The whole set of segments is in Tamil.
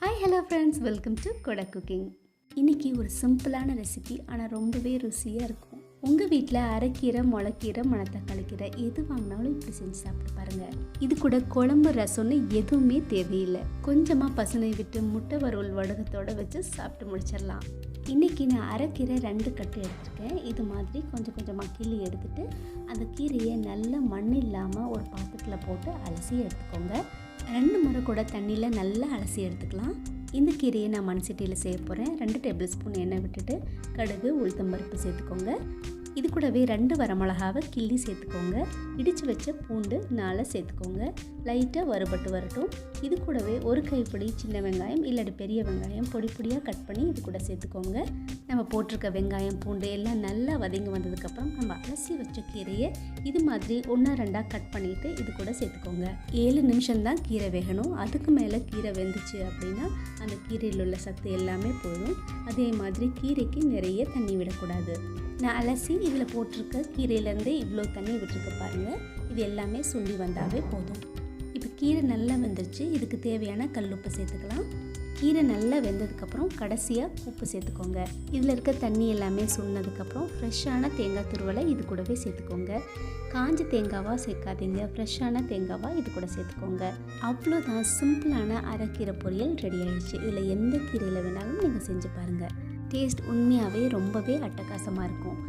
Hi hello friends, welcome to Kodak cooking. இன்றைக்கி ஒரு சிம்பிளான ரெசிபி, ஆனால் ரொம்பவே ருசியாக இருக்கும். உங்கள் வீட்டில் அரைக்கீரை, முளைக்கீரை, மணத்தக்காளி கீரை எது வாங்கினாலும் இப்படி செஞ்சு சாப்பிட்டு பாருங்கள். இது கூட குழம்பு ரசம்னு எதுவுமே தேவையில்லை. கொஞ்சமாக பசுனை விட்டு முட்டை வறுவல் வடகத்தோடு வச்சு சாப்பிட்டு முடிச்சிடலாம். இன்றைக்கி நான் அரைக்கீரை 2 கட்டு எடுத்திருக்கேன். இது மாதிரி கொஞ்சம் கொஞ்சமாக கிள்ளி எடுத்துகிட்டு அந்த கீரையை நல்லா மண் இல்லாமல் ஒரு பாத்திரத்தில் போட்டு அலசி எடுத்துக்கோங்க. 2 முறை கூட தண்ணியில் நல்லா அலசி எடுத்துக்கலாம். இந்த கீரையை நான் மண் சட்டியில் செய்ய போகிறேன். 2 டேபிள் ஸ்பூன் எண்ணெய் விட்டுட்டு கடுகு, உளுத்தம்பருப்பு சேர்த்துக்கோங்க. இது கூடவே 2 வரமிளகாவை கிள்ளி சேர்த்துக்கோங்க. இடித்து வச்ச பூண்டு 4 சேர்த்துக்கோங்க. லைட்டாக வறுபட்டு வரட்டும். இது கூடவே ஒரு கைப்பிடி சின்ன வெங்காயம் இல்லாட்டி பெரிய வெங்காயம் பொடி பொடியாக கட் பண்ணி இது கூட சேர்த்துக்கோங்க. நம்ம போட்டிருக்க வெங்காயம், பூண்டு எல்லாம் நல்லா வதங்கி வந்ததுக்கப்புறம் நம்ம அலசி வச்ச கீரையை இது மாதிரி 1-2 கட் பண்ணிவிட்டு இது கூட சேர்த்துக்கோங்க. 7 நிமிஷம் தான் கீரை வேகணும். அதுக்கு மேலே கீரை வெந்துச்சு அப்படின்னா அந்த கீரையில் உள்ள சத்து எல்லாமே போயிடும். அதே மாதிரி கீரைக்கு நிறைய தண்ணி விடக்கூடாது. நான் அலசி இதில் போட்டிருக்க கீரையிலேருந்து இவ்வளோ தண்ணி விட்டுருக்க பாருங்கள். இது எல்லாமே சுண்டி வந்தாவே போதும். இப்போ கீரை நல்லா வெந்துருச்சு. இதுக்கு தேவையான கல்லுப்பு சேர்த்துக்கலாம். கீரை நல்லா வெந்ததுக்கப்புறம் கடைசியாக உப்பு சேர்த்துக்கோங்க. இதில் இருக்க தண்ணி எல்லாமே சுண்ணதுக்கப்புறம் ஃப்ரெஷ்ஷான தேங்காய் துருவலை இது கூடவே சேர்த்துக்கோங்க. காஞ்ச தேங்காவாக சேர்க்காதீங்க, ஃப்ரெஷ்ஷான தேங்காவாக இது கூட சேர்த்துக்கோங்க. அவ்வளோதான், சிம்பிளான அரைக்கீரை பொரியல் ரெடி ஆகிடுச்சு. இதில் எந்த கீரையில் வேணாலும் நீங்கள் செஞ்சு பாருங்கள். டேஸ்ட் உண்மையாகவே ரொம்பவே அட்டகாசமாக இருக்கும்.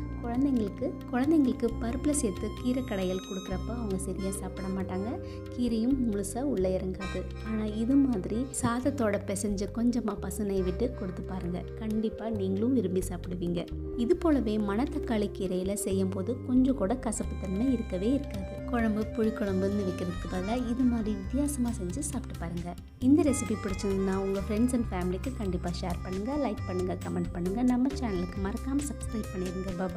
குழந்தைங்களுக்கு பருப்பில் சேர்த்து கீரை கடையல் கொடுக்குறப்ப அவங்க சரியாக சாப்பிட மாட்டாங்க. கீரையும் முழுசாக உள்ளே இறங்காது. ஆனால் இது மாதிரி சாதத்தோட பிசைஞ்சு கொஞ்சமாக பசுனை விட்டு கொடுத்து பாருங்கள். கண்டிப்பாக நீங்களும் விரும்பி சாப்பிடுவீங்க. இது போலவே மணத்தக்காளி கீரையில் செய்யும் போது கொஞ்சம் கூட கசப்புத்தன்மை இருக்கவே இருக்காது. குழம்பு, புளிக்குழம்புன்னு வைக்கிறதுக்கு பதிலாக இது மாதிரி வித்தியாசமாக செஞ்சு சாப்பிட்டு பாருங்கள். இந்த ரெசிபி பிடிச்சிருந்தா உங்கள் ஃப்ரெண்ட்ஸ் அண்ட் ஃபேமிலிக்கு கண்டிப்பாக ஷேர் பண்ணுங்கள், லைக் பண்ணுங்கள், கமெண்ட் பண்ணுங்கள். நம்ம சேனலுக்கு மறக்காமல் சப்ஸ்கிரைப் பண்ணிடுங்க. பாபா.